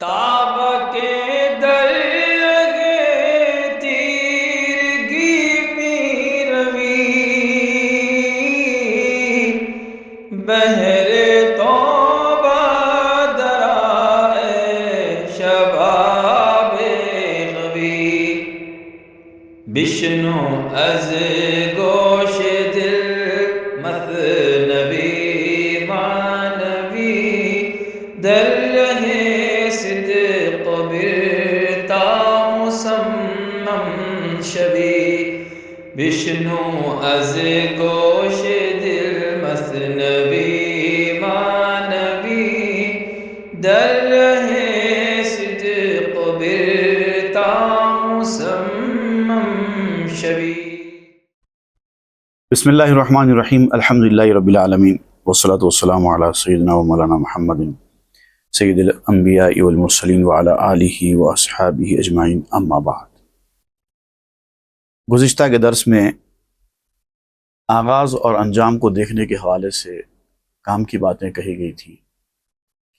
تاب کے درگے تیرگی میں روی بہر توبہ درائے شباب غوی بشنو از گوش دل مثنوی مانوی در رہے صدق برتا مسمم شوی بشنو از گوش دل مثنوی مانوی در رہے صدق برتا مسمم شوی۔ بسم اللہ الرحمن الرحیم، الحمدللہ رب العالمین، والصلاة والسلام علی سیدنا و مولانا محمد سید الانبیاء والمرسلین وعلی آلہ و اصحابہ اجمعین، اما بعد۔ گزشتہ کے درس میں آغاز اور انجام کو دیکھنے کے حوالے سے کام کی باتیں کہی گئی تھی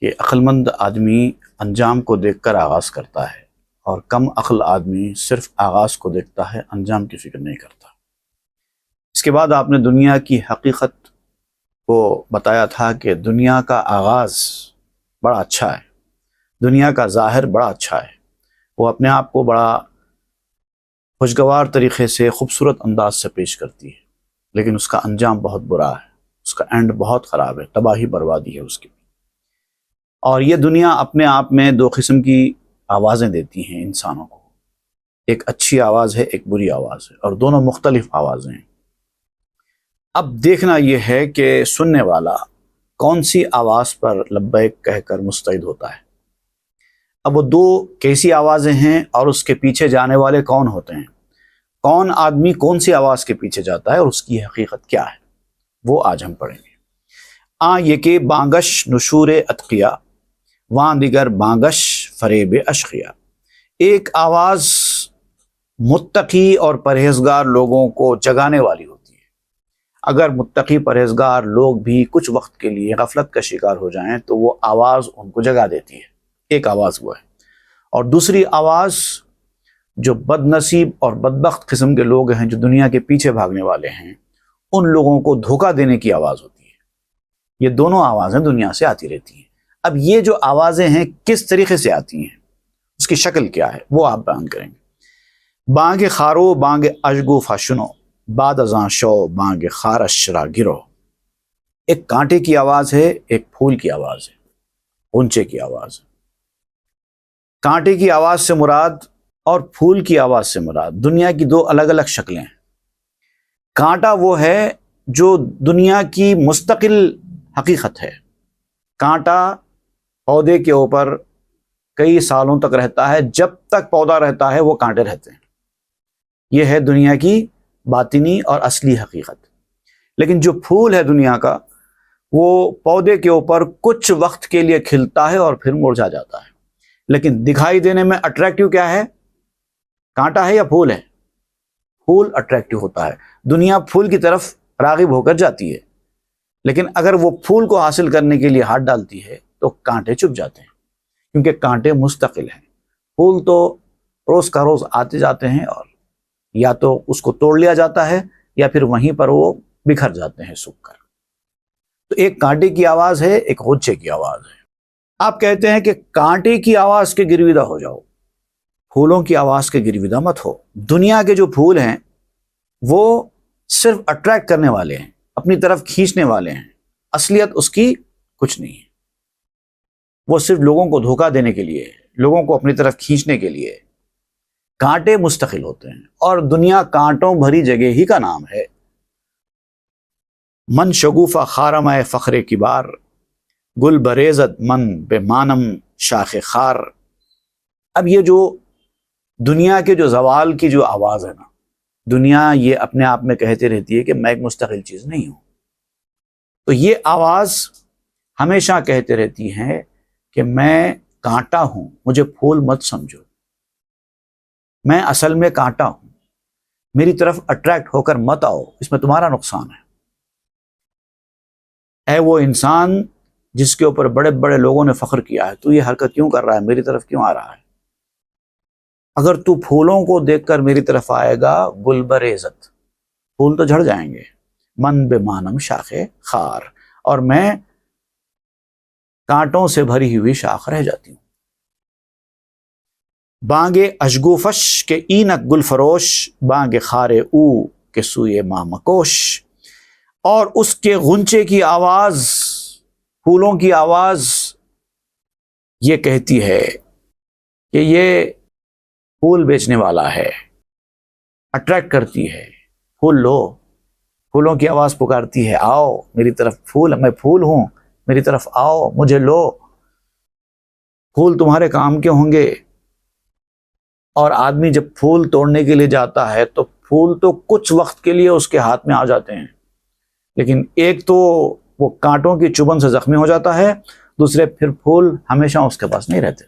کہ عقل مند آدمی انجام کو دیکھ کر آغاز کرتا ہے اور کم عقل آدمی صرف آغاز کو دیکھتا ہے، انجام کی فکر نہیں کرتا۔ اس کے بعد آپ نے دنیا کی حقیقت کو بتایا تھا کہ دنیا کا آغاز بڑا اچھا ہے، دنیا کا ظاہر بڑا اچھا ہے، وہ اپنے آپ کو بڑا خوشگوار طریقے سے خوبصورت انداز سے پیش کرتی ہے، لیکن اس کا انجام بہت برا ہے، اس کا اینڈ بہت خراب ہے، تباہی بربادی ہے اس کی۔ اور یہ دنیا اپنے آپ میں دو قسم کی آوازیں دیتی ہیں انسانوں کو، ایک اچھی آواز ہے، ایک بری آواز ہے، اور دونوں مختلف آوازیں ہیں۔ اب دیکھنا یہ ہے کہ سننے والا کون سی آواز پر لبیک کہہ کر مستعد ہوتا ہے۔ اب وہ دو کیسی آوازیں ہیں اور اس کے پیچھے جانے والے کون ہوتے ہیں، کون آدمی کون سی آواز کے پیچھے جاتا ہے اور اس کی حقیقت کیا ہے، وہ آج ہم پڑھیں گے۔ یہ کہ بانگش نشور اتقیا وہاں دیگر بانگش فریب اشقیا، ایک آواز متقی اور پرہیزگار لوگوں کو جگانے والی ہوتی ہے۔ اگر متقی پرہیزگار لوگ بھی کچھ وقت کے لیے غفلت کا شکار ہو جائیں تو وہ آواز ان کو جگا دیتی ہے، ایک آواز وہ ہے۔ اور دوسری آواز جو بد نصیب اور بدبخت قسم کے لوگ ہیں، جو دنیا کے پیچھے بھاگنے والے ہیں، ان لوگوں کو دھوکہ دینے کی آواز ہوتی ہے۔ یہ دونوں آوازیں دنیا سے آتی رہتی ہیں۔ اب یہ جو آوازیں ہیں کس طریقے سے آتی ہیں، اس کی شکل کیا ہے، وہ آپ بیان کریں گے۔ بانگ خارو بانگ اشگو فاشنو بعد ازاں شو بانگ خارش را گرو، ایک کانٹے کی آواز ہے، ایک پھول کی آواز ہے، غنچے کی آواز ہے۔ کانٹے کی آواز سے مراد اور پھول کی آواز سے مراد دنیا کی دو الگ الگ شکلیں ہیں۔ کانٹا وہ ہے جو دنیا کی مستقل حقیقت ہے، کانٹا پودے کے اوپر کئی سالوں تک رہتا ہے، جب تک پودا رہتا ہے وہ کانٹے رہتے ہیں، یہ ہے دنیا کی باطنی اور اصلی حقیقت۔ لیکن جو پھول ہے دنیا کا، وہ پودے کے اوپر کچھ وقت کے لیے کھلتا ہے اور پھر مرجھا جاتا ہے، لیکن دکھائی دینے میں اٹریکٹیو کیا ہے، کانٹا ہے یا پھول ہے؟ پھول اٹریکٹیو ہوتا ہے، دنیا پھول کی طرف راغب ہو کر جاتی ہے، لیکن اگر وہ پھول کو حاصل کرنے کے لیے ہاتھ ڈالتی ہے تو کانٹے چھپ جاتے ہیں، کیونکہ کانٹے مستقل ہیں۔ پھول تو روز کا روز آتے جاتے ہیں اور یا تو اس کو توڑ لیا جاتا ہے یا پھر وہیں پر وہ بکھر جاتے ہیں سوکھ کر۔ تو ایک کانٹے کی آواز ہے، ایک غنچے کی آواز ہے۔ آپ کہتے ہیں کہ کانٹے کی آواز کے گرویدہ ہو جاؤ، پھولوں کی آواز کے گرویدہ مت ہو۔ دنیا کے جو پھول ہیں وہ صرف اٹریکٹ کرنے والے ہیں، اپنی طرف کھینچنے والے ہیں، اصلیت اس کی کچھ نہیں ہے، وہ صرف لوگوں کو دھوکہ دینے کے لیے، لوگوں کو اپنی طرف کھینچنے کے لیے۔ کانٹے مستقل ہوتے ہیں، اور دنیا کانٹوں بھری جگہ ہی کا نام ہے۔ من شگوفہ خارم فخر کبار گل بریزت من بے مانم شاخ خار۔ اب یہ جو دنیا کے جو زوال کی جو آواز ہے نا، دنیا یہ اپنے آپ میں کہتے رہتی ہے کہ میں ایک مستقل چیز نہیں ہوں، تو یہ آواز ہمیشہ کہتے رہتی ہے کہ میں کانٹا ہوں، مجھے پھول مت سمجھو، میں اصل میں کانٹا ہوں، میری طرف اٹریکٹ ہو کر مت آؤ، اس میں تمہارا نقصان ہے۔ اے وہ انسان جس کے اوپر بڑے بڑے لوگوں نے فخر کیا ہے، تو یہ حرکت کیوں کر رہا ہے، میری طرف کیوں آ رہا ہے؟ اگر تو پھولوں کو دیکھ کر میری طرف آئے گا، گل برعزت، پھول تو جھڑ جائیں گے، من بے مانم شاخ خار، اور میں کانٹوں سے بھری ہوئی شاخ رہ جاتی ہوں۔ بانگے اشگوفش کے اینک گل فروش، بانگے خارے او کے سوئے مامکوش، اور اس کے غنچے کی آواز، پھولوں کی آواز یہ کہتی ہے کہ یہ پھول بیچنے والا ہے، اٹریکٹ کرتی ہے، پھول لو، پھولوں کی آواز پکارتی ہے، آؤ میری طرف، پھول، میں پھول ہوں، میری طرف آؤ، مجھے لو، پھول تمہارے کام کے ہوں گے۔ اور آدمی جب پھول توڑنے کے لیے جاتا ہے تو پھول تو کچھ وقت کے لیے اس کے ہاتھ میں آ جاتے ہیں، لیکن ایک تو وہ کانٹوں کی چبھن سے زخمی ہو جاتا ہے، دوسرے پھر پھول ہمیشہ اس کے پاس نہیں رہتے،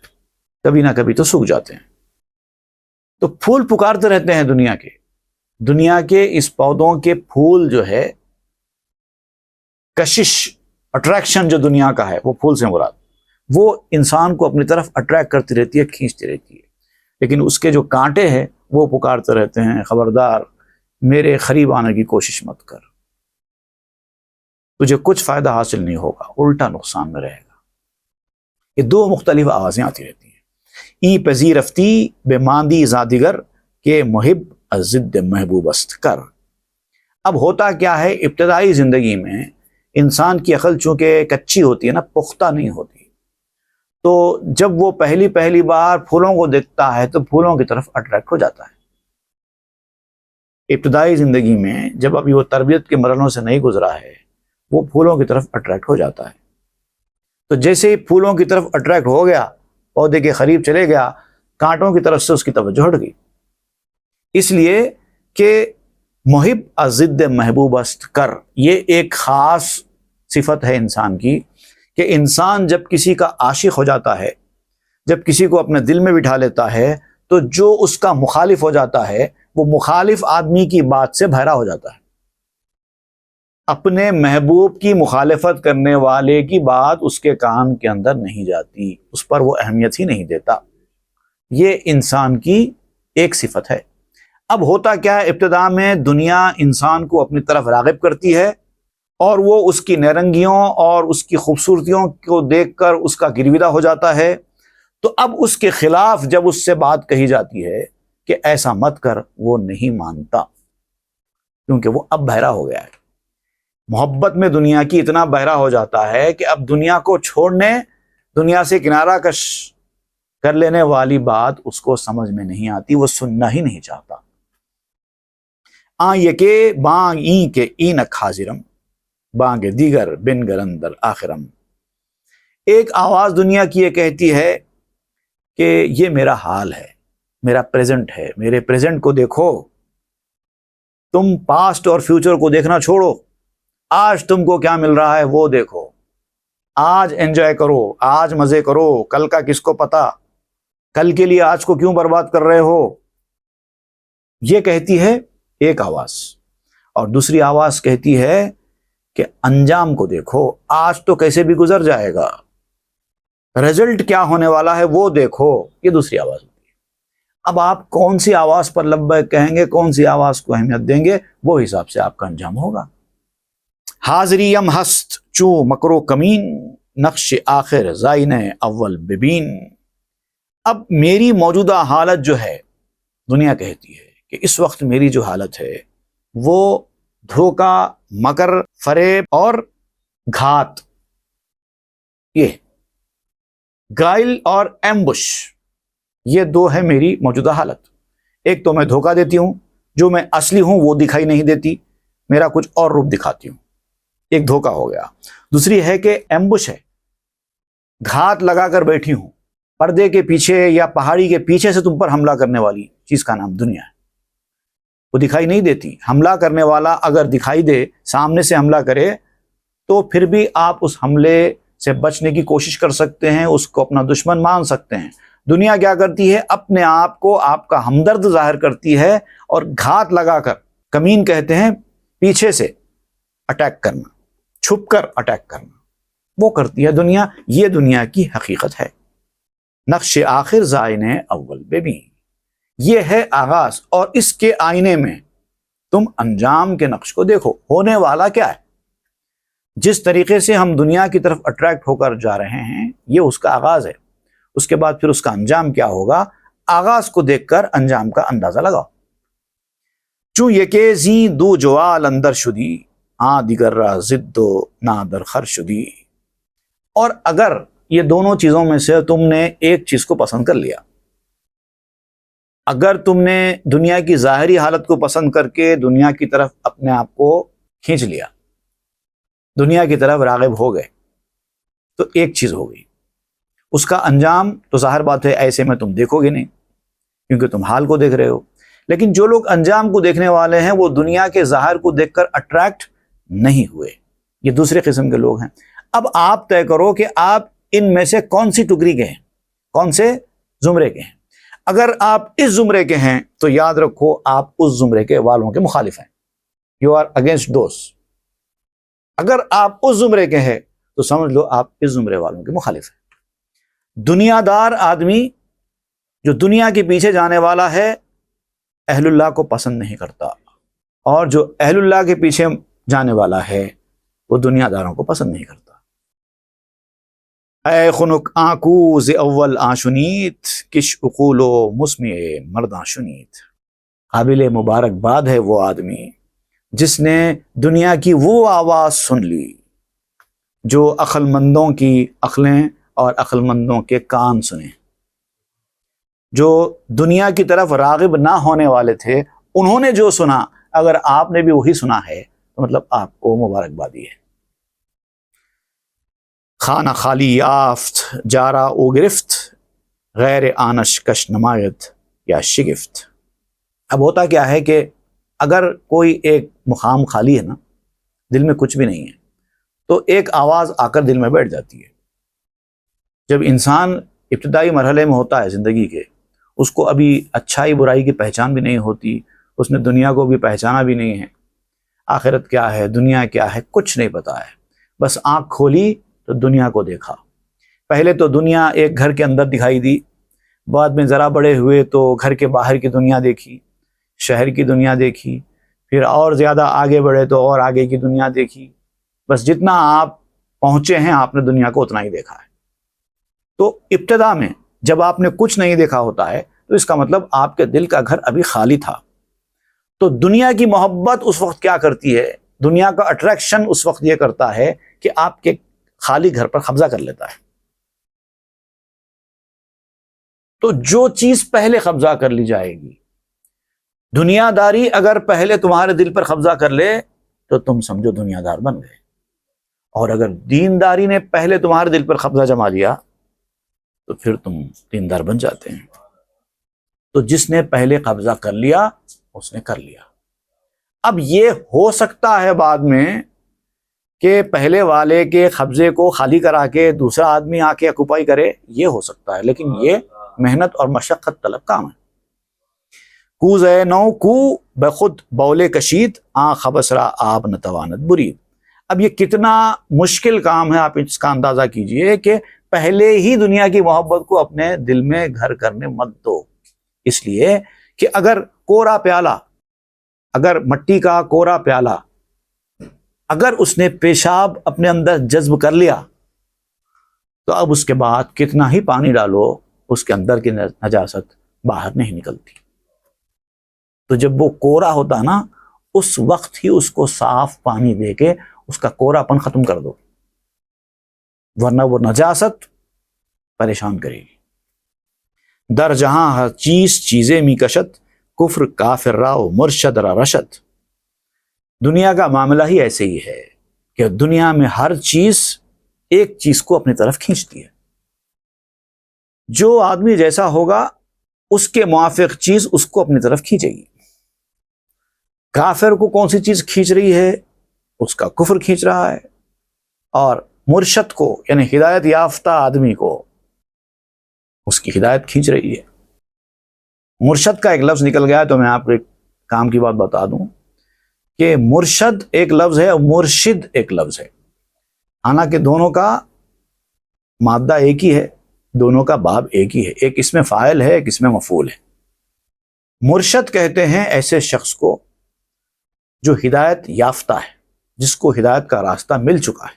کبھی نہ کبھی تو سوکھ جاتے ہیں۔ تو پھول پکارتے رہتے ہیں دنیا کے اس پودوں کے پھول جو ہے، کشش، اٹریکشن جو دنیا کا ہے وہ پھول سے مراد، وہ انسان کو اپنی طرف اٹریکٹ کرتی رہتی ہے، کھینچتی رہتی ہے، لیکن اس کے جو کانٹے ہیں وہ پکارتے رہتے ہیں، خبردار میرے قریب آنے کی کوشش مت کر، تجھے کچھ فائدہ حاصل نہیں ہوگا، الٹا نقصان میں رہے گا۔ یہ دو مختلف آوازیں آتی رہتی ہیں۔ ای پذیرفتی بے ماندی زادگر کے محب از ضد محبوب است کر۔ اب ہوتا کیا ہے، ابتدائی زندگی میں انسان کی عقل چونکہ کچی ہوتی ہے نا، پختہ نہیں ہوتی، تو جب وہ پہلی بار پھولوں کو دیکھتا ہے تو پھولوں کی طرف اٹریکٹ ہو جاتا ہے۔ ابتدائی زندگی میں جب ابھی وہ تربیت کے مرحلوں سے نہیں گزرا ہے، وہ پھولوں کی طرف اٹریکٹ ہو جاتا ہے۔ تو جیسے ہی پھولوں کی طرف اٹریکٹ ہو گیا، پودے کے قریب چلے گیا، کانٹوں کی طرف سے اس کی توجہ ہٹ گئی، اس لیے کہ محب از ضد محبوب است کر، یہ ایک خاص صفت ہے انسان کی، کہ انسان جب کسی کا عاشق ہو جاتا ہے، جب کسی کو اپنے دل میں بٹھا لیتا ہے، تو جو اس کا مخالف ہو جاتا ہے وہ مخالف آدمی کی بات سے بھرا ہو جاتا ہے۔ اپنے محبوب کی مخالفت کرنے والے کی بات اس کے کان کے اندر نہیں جاتی، اس پر وہ اہمیت ہی نہیں دیتا۔ یہ انسان کی ایک صفت ہے۔ اب ہوتا کیا ہے، ابتدا میں دنیا انسان کو اپنی طرف راغب کرتی ہے، اور وہ اس کی نیرنگیوں اور اس کی خوبصورتیوں کو دیکھ کر اس کا گرویدہ ہو جاتا ہے۔ تو اب اس کے خلاف جب اس سے بات کہی جاتی ہے کہ ایسا مت کر، وہ نہیں مانتا، کیونکہ وہ اب بہرا ہو گیا ہے۔ محبت میں دنیا کی اتنا بہرا ہو جاتا ہے کہ اب دنیا کو چھوڑنے، دنیا سے کنارہ کش کر لینے والی بات اس کو سمجھ میں نہیں آتی، وہ سننا ہی نہیں چاہتا۔ آن یکے بانگ این کے اینک حاضرم، بانگ دیگر بن گرندر آخرم۔ ایک آواز دنیا کی یہ کہتی ہے کہ یہ میرا حال ہے، میرا پریزنٹ ہے، میرے پریزنٹ کو دیکھو، تم پاسٹ اور فیوچر کو دیکھنا چھوڑو، آج تم کو کیا مل رہا ہے وہ دیکھو، آج انجوائے کرو، آج مزے کرو، کل کا کس کو پتا، کل کے لیے آج کو کیوں برباد کر رہے ہو۔ یہ کہتی ہے ایک آواز، اور دوسری آواز کہتی ہے کہ انجام کو دیکھو، آج تو کیسے بھی گزر جائے گا، رزلٹ کیا ہونے والا ہے وہ دیکھو، یہ دوسری آواز ہوتی ہے۔ اب آپ کون سی آواز پر لبیک کہیں گے، کون سی آواز کو اہمیت دیں گے، وہ حساب سے آپ کا انجام ہوگا۔ حاضری یم ہست چو مکرو کمین، نقش آخر زائن اول ببین۔ اب میری موجودہ حالت جو ہے، دنیا کہتی ہے کہ اس وقت میری جو حالت ہے وہ دھوکہ، مکر، فریب اور گھات، یہ گائل اور ایمبش، یہ دو ہے میری موجودہ حالت۔ ایک تو میں دھوکہ دیتی ہوں، جو میں اصلی ہوں وہ دکھائی نہیں دیتی، میرا کچھ اور روپ دکھاتی ہوں، ایک دھوکہ ہو گیا۔ دوسری ہے کہ ایمبش ہے، گھات لگا کر بیٹھی ہوں، پردے کے پیچھے یا پہاڑی کے پیچھے سے تم پر حملہ کرنے والی چیز کا نام دنیا ہے، وہ دکھائی نہیں دیتی۔ حملہ کرنے والا اگر دکھائی دے، سامنے سے حملہ کرے، تو پھر بھی آپ اس حملے سے بچنے کی کوشش کر سکتے ہیں، اس کو اپنا دشمن مان سکتے ہیں۔ دنیا کیا کرتی ہے، اپنے آپ کو آپ کا ہمدرد ظاہر کرتی ہے، اور گھات لگا کر، کمین کہتے ہیں پیچھے سے اٹیک کرنا، چھپ کر اٹیک کرنا، وہ کرتی ہے دنیا، یہ دنیا کی حقیقت ہے۔ نقش آخر زائن اول ببین، یہ ہے آغاز اور اس کے آئینے میں تم انجام کے نقش کو دیکھو، ہونے والا کیا ہے۔ جس طریقے سے ہم دنیا کی طرف اٹریکٹ ہو کر جا رہے ہیں یہ اس کا آغاز ہے، اس کے بعد پھر اس کا انجام کیا ہوگا، آغاز کو دیکھ کر انجام کا اندازہ لگاؤ۔ چون یہ کہ زی دو جوال اندر شدی، دیگر را ضد و نادر خر شدی، اور اگر یہ دونوں چیزوں میں سے تم نے ایک چیز کو پسند کر لیا، اگر تم نے دنیا کی ظاہری حالت کو پسند کر کے دنیا کی طرف اپنے آپ کو کھینچ لیا، دنیا کی طرف راغب ہو گئے، تو ایک چیز ہو گئی، اس کا انجام تو ظاہر بات ہے ایسے میں تم دیکھو گے نہیں کیونکہ تم حال کو دیکھ رہے ہو، لیکن جو لوگ انجام کو دیکھنے والے ہیں وہ دنیا کے ظاہر کو دیکھ کر اٹریکٹ نہیں ہوئے، یہ دوسرے قسم کے لوگ ہیں۔ اب آپ طے کرو کہ آپ ان میں سے کون سی ٹکری کے ہیں، کون سے زمرے کے ہیں۔ اگر آپ اس زمرے کے ہیں تو یاد رکھو آپ اس زمرے کے والوں کے مخالف ہیں، یو آر اگینسٹ دوز۔ اگر آپ اس زمرے کے ہیں تو سمجھ لو آپ اس زمرے والوں کے مخالف ہیں۔ دنیا دار آدمی جو دنیا کے پیچھے جانے والا ہے اہل اللہ کو پسند نہیں کرتا، اور جو اہل اللہ کے پیچھے جانے والا ہے وہ دنیا داروں کو پسند نہیں کرتا۔ اے خنک آنکو ز اول آشنیت، کش اقول و مسمع مرداں شنیت۔ قابل مبارکباد ہے وہ آدمی جس نے دنیا کی وہ آواز سن لی جو عقل مندوں کی عقلیں اور عقل مندوں کے کان سنے، جو دنیا کی طرف راغب نہ ہونے والے تھے انہوں نے جو سنا، اگر آپ نے بھی وہی سنا ہے تو مطلب آپ کو مبارکبادی ہے۔ خانہ خالی یافت جارا او گرفت، غیر آنش کش نمایت یا شگفت۔ اب ہوتا کیا ہے کہ اگر کوئی ایک مقام خالی ہے نا، دل میں کچھ بھی نہیں ہے، تو ایک آواز آ کر دل میں بیٹھ جاتی ہے۔ جب انسان ابتدائی مرحلے میں ہوتا ہے زندگی کے، اس کو ابھی اچھائی برائی کی پہچان بھی نہیں ہوتی، اس نے دنیا کو بھی پہچانا بھی نہیں ہے، آخرت کیا ہے دنیا کیا ہے کچھ نہیں پتا ہے، بس آنکھ کھولی تو دنیا کو دیکھا۔ پہلے تو دنیا ایک گھر کے اندر دکھائی دی، بعد میں ذرا بڑے ہوئے تو گھر کے باہر کی دنیا دیکھی، شہر کی دنیا دیکھی، پھر اور زیادہ آگے بڑھے تو اور آگے کی دنیا دیکھی، بس جتنا آپ پہنچے ہیں آپ نے دنیا کو اتنا ہی دیکھا ہے۔ تو ابتدا میں جب آپ نے کچھ نہیں دیکھا ہوتا ہے تو اس کا مطلب آپ کے دل کا گھر ابھی خالی تھا۔ تو دنیا کی محبت اس وقت کیا کرتی ہے، دنیا کا اٹریکشن اس وقت یہ کرتا ہے کہ آپ کے خالی گھر پر قبضہ کر لیتا ہے۔ تو جو چیز پہلے قبضہ کر لی جائے گی، دنیا داری اگر پہلے تمہارے دل پر قبضہ کر لے تو تم سمجھو دنیا دار بن گئے، اور اگر دینداری نے پہلے تمہارے دل پر قبضہ جما لیا تو پھر تم دیندار بن جاتے ہیں۔ تو جس نے پہلے قبضہ کر لیا اس نے کر لیا۔ اب یہ ہو سکتا ہے بعد میں کہ پہلے والے کے قبضے کو خالی کرا کے دوسرا آدمی آ کے اکوپائی کرے، یہ ہو سکتا ہے، لیکن یہ محنت اور مشقت طلب کام ہے۔ کو زے نو کو بخود بولے کشید، خبسرا آب نتواند برید۔ اب یہ کتنا مشکل کام ہے، آپ اس کا اندازہ کیجئے کہ پہلے ہی دنیا کی محبت کو اپنے دل میں گھر کرنے مت دو، اس لیے کہ اگر کورا پیالہ، اگر مٹی کا کورا پیالہ اگر اس نے پیشاب اپنے اندر جذب کر لیا تو اب اس کے بعد کتنا ہی پانی ڈالو اس کے اندر کی نجاست باہر نہیں نکلتی۔ تو جب وہ کورا ہوتا نا اس وقت ہی اس کو صاف پانی دے کے اس کا کورا پن ختم کر دو، ورنہ وہ نجاست پریشان کرے گی۔ در جہاں ہر چیزیں می کشت، کفر کافر راو مرشد را رشد۔ دنیا کا معاملہ ہی ایسے ہی ہے کہ دنیا میں ہر چیز ایک چیز کو اپنی طرف کھینچتی ہے، جو آدمی جیسا ہوگا اس کے موافق چیز اس کو اپنی طرف کھینچے گی۔ کافر کو کون سی چیز کھینچ رہی ہے، اس کا کفر کھینچ رہا ہے، اور مرشد کو یعنی ہدایت یافتہ آدمی کو اس کی ہدایت کھینچ رہی ہے۔ مرشد کا ایک لفظ نکل گیا ہے تو میں آپ کو ایک کام کی بات بتا دوں کہ مرشد ایک لفظ ہے، مرشد ایک لفظ ہے۔ حالانکہ دونوں کا مادہ ایک ہی ہے، دونوں کا باب ایک ہی ہے، ایک اس میں فاعل ہے، ایک اس میں مفعول ہے۔ مرشد کہتے ہیں ایسے شخص کو جو ہدایت یافتہ ہے، جس کو ہدایت کا راستہ مل چکا ہے،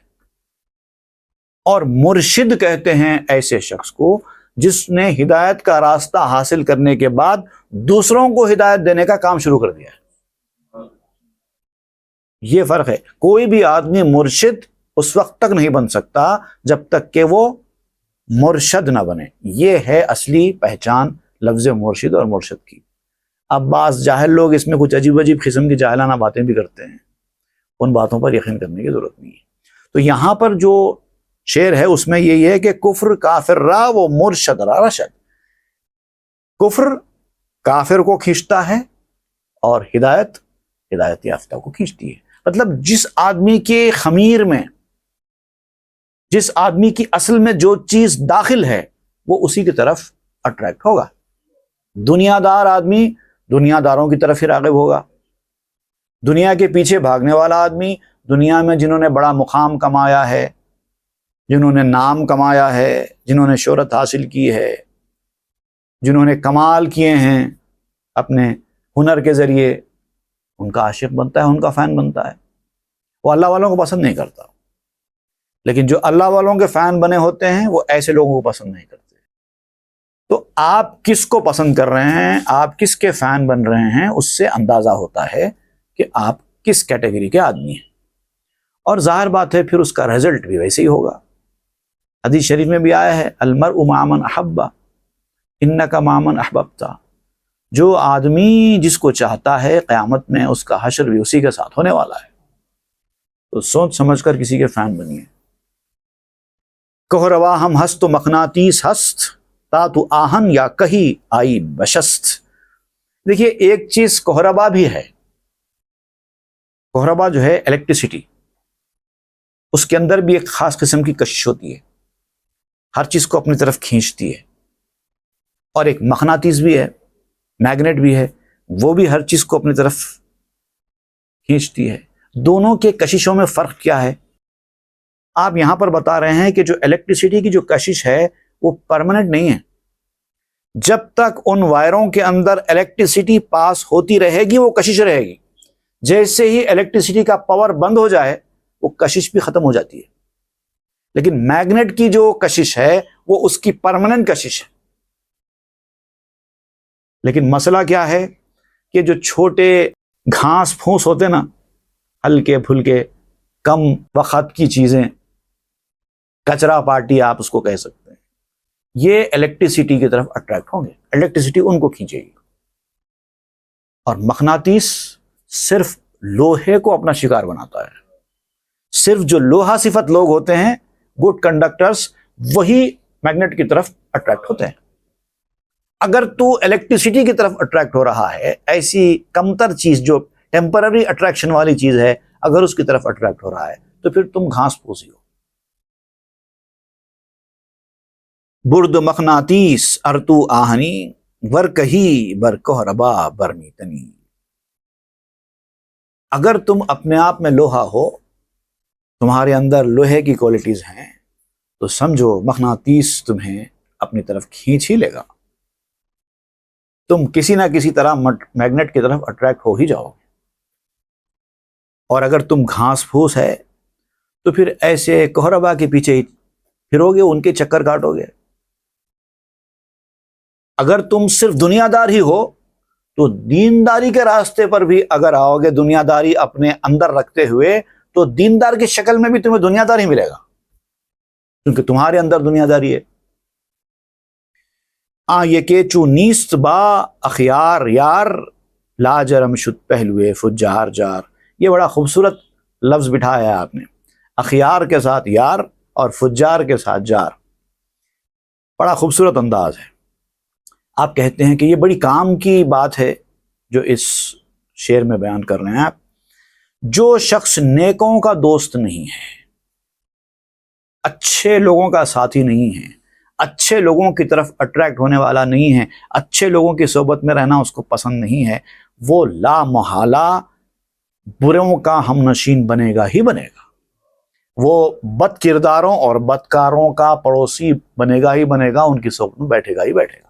اور مرشد کہتے ہیں ایسے شخص کو جس نے ہدایت کا راستہ حاصل کرنے کے بعد دوسروں کو ہدایت دینے کا کام شروع کر دیا ہے۔ یہ فرق ہے۔ کوئی بھی آدمی مرشد اس وقت تک نہیں بن سکتا جب تک کہ وہ مرشد نہ بنے۔ یہ ہے اصلی پہچان لفظ مرشد اور مرشد کی۔ اب بعض جاہل لوگ اس میں کچھ عجیب عجیب قسم کی جاہلانہ باتیں بھی کرتے ہیں، ان باتوں پر یقین کرنے کی ضرورت نہیں ہے۔ تو یہاں پر جو شعر ہے اس میں یہی ہے کہ کفر کافر را وہ مرشد را رشد۔ کفر کافر کو کھینچتا ہے اور ہدایت ہدایت یافتہ کو کھینچتی ہے۔ مطلب جس آدمی کے خمیر میں، جس آدمی کی اصل میں جو چیز داخل ہے وہ اسی کی طرف اٹریکٹ ہوگا۔ دنیا دار آدمی دنیا داروں کی طرف ہی راغب ہوگا۔ دنیا کے پیچھے بھاگنے والا آدمی، دنیا میں جنہوں نے بڑا مقام کمایا ہے، جنہوں نے نام کمایا ہے، جنہوں نے شہرت حاصل کی ہے، جنہوں نے کمال کیے ہیں اپنے ہنر کے ذریعے، ان کا عاشق بنتا ہے، ان کا فین بنتا ہے۔ وہ اللہ والوں کو پسند نہیں کرتا، لیکن جو اللہ والوں کے فین بنے ہوتے ہیں وہ ایسے لوگوں کو پسند نہیں کرتے۔ تو آپ کس کو پسند کر رہے ہیں، آپ کس کے فین بن رہے ہیں، اس سے اندازہ ہوتا ہے کہ آپ کس کیٹیگری کے آدمی ہیں، اور ظاہر بات ہے پھر اس کا رزلٹ بھی ویسے ہی ہوگا۔ حدیث شریف میں بھی آیا ہے المرء مع من احب انک مع من احببت۔ جو آدمی جس کو چاہتا ہے قیامت میں اس کا حشر بھی اسی کے ساتھ ہونے والا ہے۔ تو سوچ سمجھ کر کسی کے فین بنیے۔ کہ روا ہم ہست و مقناطیس ہست تا تو آہن یا کہیں آئی بشست۔ دیکھیے ایک چیز کہربا بھی ہے۔ کہربا جو ہے الیکٹریسٹی، اس کے اندر بھی ایک خاص قسم کی کشش ہوتی ہے، ہر چیز کو اپنی طرف کھینچتی ہے۔ اور ایک مقناطیس بھی ہے، میگنیٹ بھی ہے، وہ بھی ہر چیز کو اپنی طرف کھینچتی ہے۔ دونوں کے کششوں میں فرق کیا ہے؟ آپ یہاں پر بتا رہے ہیں کہ جو الیکٹریسٹی کی جو کشش ہے وہ پرماننٹ نہیں ہے۔ جب تک ان وائروں کے اندر الیکٹریسٹی پاس ہوتی رہے گی وہ کشش رہے گی۔ جیسے ہی الیکٹریسٹی کا پاور بند ہو جائے وہ کشش بھی ختم ہو جاتی ہے۔ لیکن میگنیٹ کی جو کشش ہے وہ اس کی پرماننٹ کشش ہے۔ لیکن مسئلہ کیا ہے کہ جو چھوٹے گھاس پھوس ہوتے نا، ہلکے پھلکے کم وقت کی چیزیں، کچرا پارٹی آپ اس کو کہہ سکتے ہیں، یہ الیکٹریسٹی کی طرف اٹریکٹ ہوں گے، الیکٹریسٹی ان کو کھینچے گی۔ اور مقناطیس صرف لوہے کو اپنا شکار بناتا ہے۔ صرف جو لوہا صفت لوگ ہوتے ہیں، گڈ کنڈکٹرز، وہی میگنیٹ کی طرف اٹریکٹ ہوتے ہیں۔ اگر تو الیکٹریسٹی کی طرف اٹریکٹ ہو رہا ہے، ایسی کمتر چیز جو ٹیمپرری اٹریکشن والی چیز ہے، اگر اس کی طرف اٹریکٹ ہو رہا ہے تو پھر تم گھاس پھوسی ہو۔ برد مقناطیس ارتو آہنی ور کہی بر کہربا برمی تنی۔ اگر تم اپنے آپ میں لوہا ہو، تمہارے اندر لوہے کی کوالٹیز ہیں، تو سمجھو مقناطیس تمہیں اپنی طرف کھینچ ہی لے گا۔ تم کسی نہ کسی طرح میگنیٹ کی طرف اٹریکٹ ہو ہی جاؤ گے۔ اور اگر تم گھاس پھوس ہے تو پھر ایسے کہربا کے پیچھے ہی پھرو گے، ان کے چکر کاٹو گے۔ اگر تم صرف دنیا دار ہی ہو تو دینداری کے راستے پر بھی اگر آؤ گے، دنیا داری اپنے اندر رکھتے ہوئے، تو دیندار کی شکل میں بھی تمہیں دنیا دار ہی ملے گا، کیونکہ تمہارے اندر دنیا داری ہے۔ یہ کہ چو نیست با اخیار یار لاجرم شد پہلوے فجار جار۔ یہ بڑا خوبصورت لفظ بٹھایا ہے آپ نے، اخیار کے ساتھ یار اور فجار کے ساتھ جار۔ بڑا خوبصورت انداز ہے۔ آپ کہتے ہیں کہ یہ بڑی کام کی بات ہے جو اس شعر میں بیان کر رہے ہیں آپ۔ جو شخص نیکوں کا دوست نہیں ہے، اچھے لوگوں کا ساتھی نہیں ہے، اچھے لوگوں کی طرف اٹریکٹ ہونے والا نہیں ہے، اچھے لوگوں کی صحبت میں رہنا اس کو پسند نہیں ہے، وہ لا محالہ بروں کا ہم نشین بنے گا ہی بنے گا۔ وہ بد کرداروں اور بدکاروں کا پڑوسی بنے گا ہی بنے گا، ان کی صحبت میں بیٹھے گا ہی بیٹھے گا۔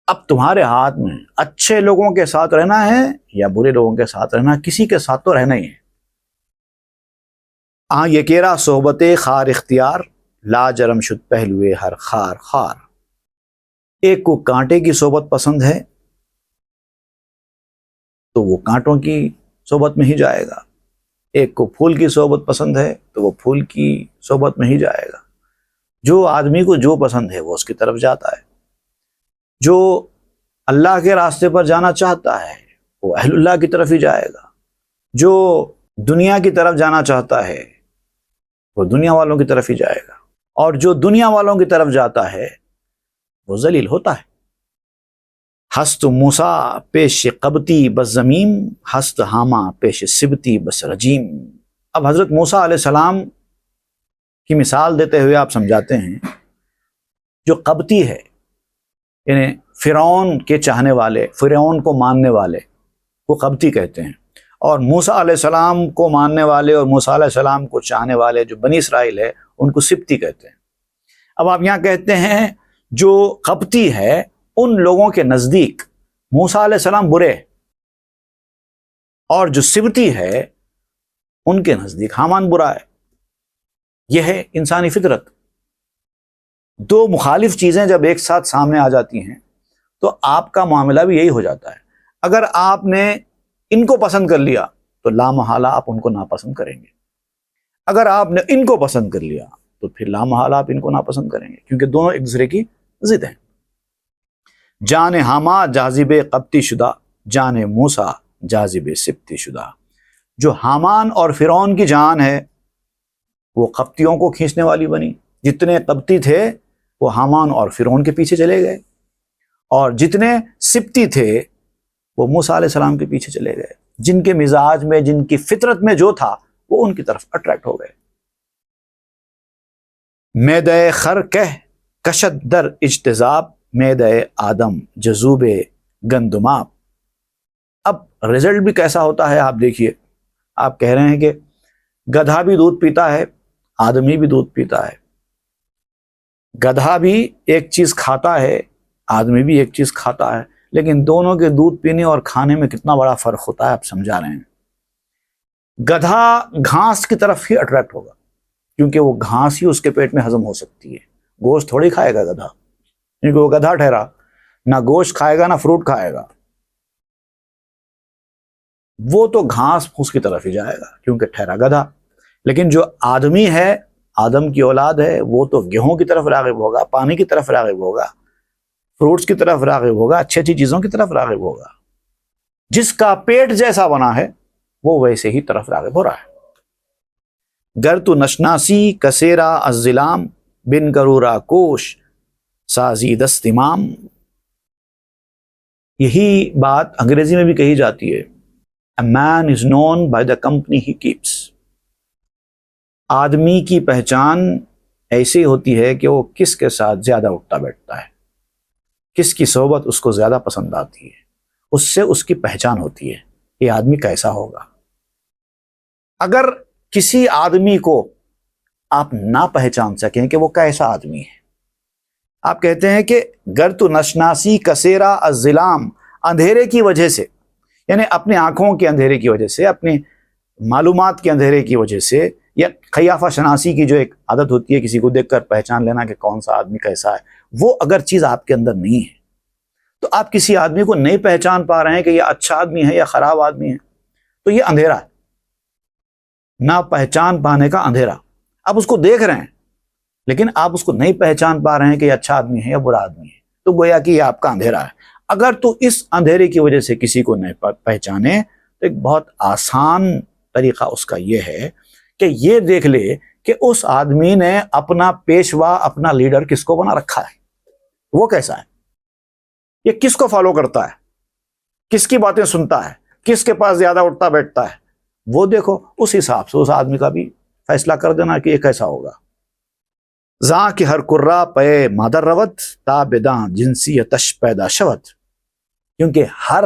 اب تمہارے ہاتھ میں اچھے لوگوں کے ساتھ رہنا ہے یا برے لوگوں کے ساتھ رہنا ہے، کسی کے ساتھ تو رہنا ہی ہے۔ یہ کہہ صحبت خار اختیار، لا جرم شد پہلوے ہر خار خار۔ ایک کو کانٹے کی صحبت پسند ہے تو وہ کانٹوں کی صحبت میں ہی جائے گا، ایک کو پھول کی صحبت پسند ہے تو وہ پھول کی صحبت میں ہی جائے گا۔ جو آدمی کو جو پسند ہے وہ اس کی طرف جاتا ہے۔ جو اللہ کے راستے پر جانا چاہتا ہے وہ اہل اللہ کی طرف ہی جائے گا، جو دنیا کی طرف جانا چاہتا ہے وہ دنیا والوں کی طرف ہی جائے گا، اور جو دنیا والوں کی طرف جاتا ہے وہ ذلیل ہوتا ہے۔ ہست موسیٰ پیش قبطی بس زمین، ہست ہاما پیش سبتی بس رجیم۔ اب حضرت موسیٰ علیہ السلام کی مثال دیتے ہوئے آپ سمجھاتے ہیں، جو قبطی ہے یعنی فرعون کے چاہنے والے، فرعون کو ماننے والے کو قبطی کہتے ہیں، اور موسیٰ علیہ السلام کو ماننے والے اور موسیٰ علیہ السلام کو چاہنے والے جو بنی اسرائیل ہے ان کو سبتی کہتے ہیں۔ اب آپ یہاں کہتے ہیں جو قبطی ہے ان لوگوں کے نزدیک موسیٰ علیہ السلام برے، اور جو سبتی ہے ان کے نزدیک حامان برا ہے۔ یہ ہے انسانی فطرت۔ دو مخالف چیزیں جب ایک ساتھ سامنے آ جاتی ہیں تو آپ کا معاملہ بھی یہی ہو جاتا ہے۔ اگر آپ نے ان کو پسند کر لیا تو لامحالہ آپ ان کو ناپسند کریں گے، اگر آپ نے ان کو پسند کر لیا تو پھر لامحالہ آپ ان کو ناپسند کریں گے، کیونکہ دونوں ایک دوسرے کی ضد ہیں۔ جان حاما جاذب قبطی شدہ، جان موسیٰ جاذب سبتی شدہ۔ جو حامان اور فرعون کی جان ہے وہ قبطیوں کو کھینچنے والی بنی، جتنے قبطی تھے وہ حامان اور فرعون کے پیچھے چلے گئے، اور جتنے سبتی تھے وہ موسیٰ علیہ السلام کے پیچھے چلے گئے۔ جن کے مزاج میں، جن کی فطرت میں جو تھا وہ ان کی طرف اٹریکٹ ہو گئے۔ میدہ خر کہہ کشد در اجتذاب، میدہ آدم جذوب گندماب۔ اب رزلٹ بھی کیسا ہوتا ہے آپ دیکھیے، آپ کہہ رہے ہیں کہ گدھا بھی دودھ پیتا ہے، آدمی بھی دودھ پیتا ہے۔ گدھا بھی ایک چیز کھاتا ہے، آدمی بھی ایک چیز کھاتا ہے، لیکن دونوں کے دودھ پینے اور کھانے میں کتنا بڑا فرق ہوتا ہے آپ سمجھا رہے ہیں۔ گدھا گھاس کی طرف ہی اٹریکٹ ہوگا کیونکہ وہ گھاس ہی اس کے پیٹ میں ہضم ہو سکتی ہے، گوشت تھوڑی کھائے گا گدھا، کیونکہ وہ گدھا ٹھہرا، نہ گوشت کھائے گا نہ فروٹ کھائے گا، وہ تو گھاس پھوس کی طرف ہی جائے گا کیونکہ ٹھہرا گدھا۔ لیکن جو آدمی ہے، آدم کی اولاد ہے، وہ تو گیہوں کی طرف راغب ہوگا، پانی کی طرف راغب ہوگا، فروٹس کی طرف راغب ہوگا، اچھی اچھی چیزوں کی طرف راغب ہوگا۔ جس کا پیٹ جیسا بنا ہے وہ ویسے ہی طرف راغب ہو رہا ہے۔ گر تو نشناسی کسیرا الظلام، بن کرورا کوش سازی دست امام۔ یہی بات انگریزی میں بھی کہی جاتی ہے، A man is known by the company he keeps۔ آدمی کی پہچان ایسی ہوتی ہے کہ وہ کس کے ساتھ زیادہ اٹھتا بیٹھتا ہے، کس کی صحبت اس کو زیادہ پسند آتی ہے، اس سے اس کی پہچان ہوتی ہے یہ آدمی کیسا ہوگا۔ اگر کسی آدمی کو آپ نہ پہچان سکیں کہ وہ کیسا آدمی ہے، آپ کہتے ہیں کہ گر تو نشناسی کسیرا الظلام، اندھیرے کی وجہ سے، یعنی اپنی آنکھوں کے اندھیرے کی وجہ سے، اپنی معلومات کے اندھیرے کی وجہ سے، یا قیافہ شناسی کی جو ایک عادت ہوتی ہے کسی کو دیکھ کر پہچان لینا کہ کون سا آدمی کیسا ہے، وہ اگر چیز آپ کے اندر نہیں ہے تو آپ کسی آدمی کو نہیں پہچان پا رہے ہیں کہ یہ اچھا آدمی ہے یا خراب آدمی ہے، تو یہ اندھیرا ہے، نہ پہچان پانے کا اندھیرا۔ آپ اس کو دیکھ رہے ہیں لیکن آپ اس کو نہیں پہچان پا رہے ہیں کہ یہ اچھا آدمی ہے یا برا آدمی ہے، تو گویا کہ یہ آپ کا اندھیرا ہے۔ اگر تو اس اندھیرے کی وجہ سے کسی کو نہیں پہچانے تو ایک بہت آسان طریقہ اس کا یہ ہے کہ یہ دیکھ لے کہ اس آدمی نے اپنا پیشوا، اپنا لیڈر کس کو بنا رکھا ہے، وہ کیسا ہے، یہ کس کو فالو کرتا ہے، کس کی باتیں سنتا ہے، کس کے پاس زیادہ اٹھتا بیٹھتا ہے، وہ دیکھو، اس حساب سے اس آدمی کا بھی فیصلہ کر دینا کہ یہ کیسا ہوگا۔ زاں کی ہر کرا پے مادر روت، تا بداں جنسیتش پیدا شوت۔ کیونکہ ہر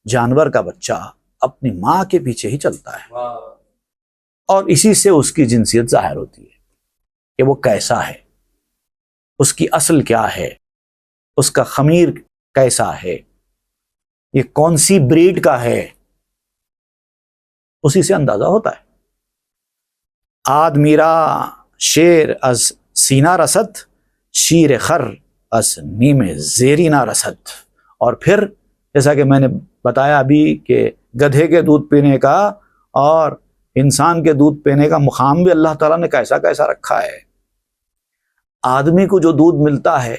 جانور کا بچہ اپنی ماں کے پیچھے ہی چلتا ہے۔ اور اسی سے اس کی جنسیت ظاہر ہوتی ہے کہ وہ کیسا ہے، اس کی اصل کیا ہے، اس کا خمیر کیسا ہے، یہ کون سی بریڈ کا ہے، اسی سے اندازہ ہوتا ہے۔ آد میرا شیر از سینہ رسد، شیر خر از نیم زیری نہ رسد۔ اور پھر جیسا کہ میں نے بتایا ابھی کہ گدھے کے دودھ پینے کا اور انسان کے دودھ پینے کا مقام بھی اللہ تعالیٰ نے کیسا کیسا رکھا ہے۔ آدمی کو جو دودھ ملتا ہے،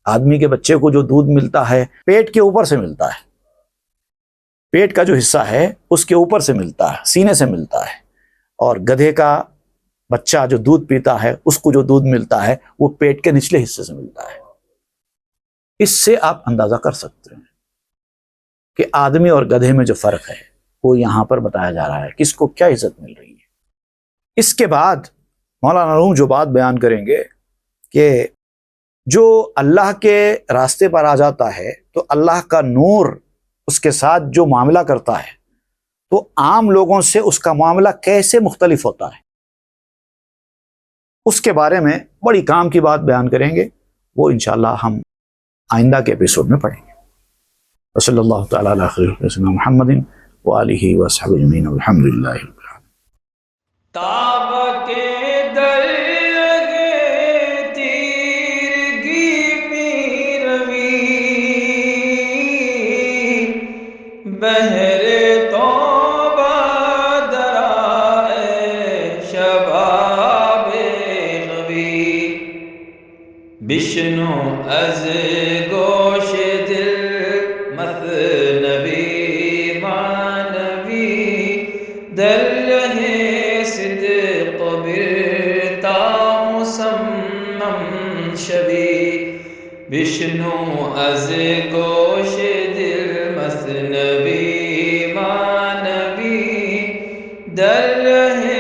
آدمی کے بچے کو جو دودھ ملتا ہے پیٹ کے اوپر سے ملتا ہے، پیٹ کا جو حصہ ہے اس کے اوپر سے ملتا ہے، سینے سے ملتا ہے، اور گدھے کا بچہ جو دودھ پیتا ہے اس کو جو دودھ ملتا ہے وہ پیٹ کے نچلے حصے سے ملتا ہے۔ اس سے آپ اندازہ کر سکتے ہیں کہ آدمی اور گدھے میں جو فرق ہے وہ یہاں پر بتایا جا رہا ہے، کس کو کیا عزت مل رہی ہے۔ اس کے بعد مولانا روم جو بات بیان کریں گے کہ جو اللہ کے راستے پر آ جاتا ہے تو اللہ کا نور اس کے ساتھ جو معاملہ کرتا ہے تو عام لوگوں سے اس کا معاملہ کیسے مختلف ہوتا ہے، اس کے بارے میں بڑی کام کی بات بیان کریں گے، وہ انشاءاللہ ہم آئندہ کے ایپیسوڈ میں پڑھیں گے۔ وصلی اللہ تعالی علی خیر سیدنا محمد وآلہ وصحبہ اجمعین والحمد للہ رب العالمین۔ تاب کے در لگے تیرگی میں روی، بہر توبہ درائے شباب غوی، بشنو از گوش دل مثنوی معنوی، در لہے صدق برتا مسمم شوی، بشنو از گوش دل مثنوی معنوی، در لہے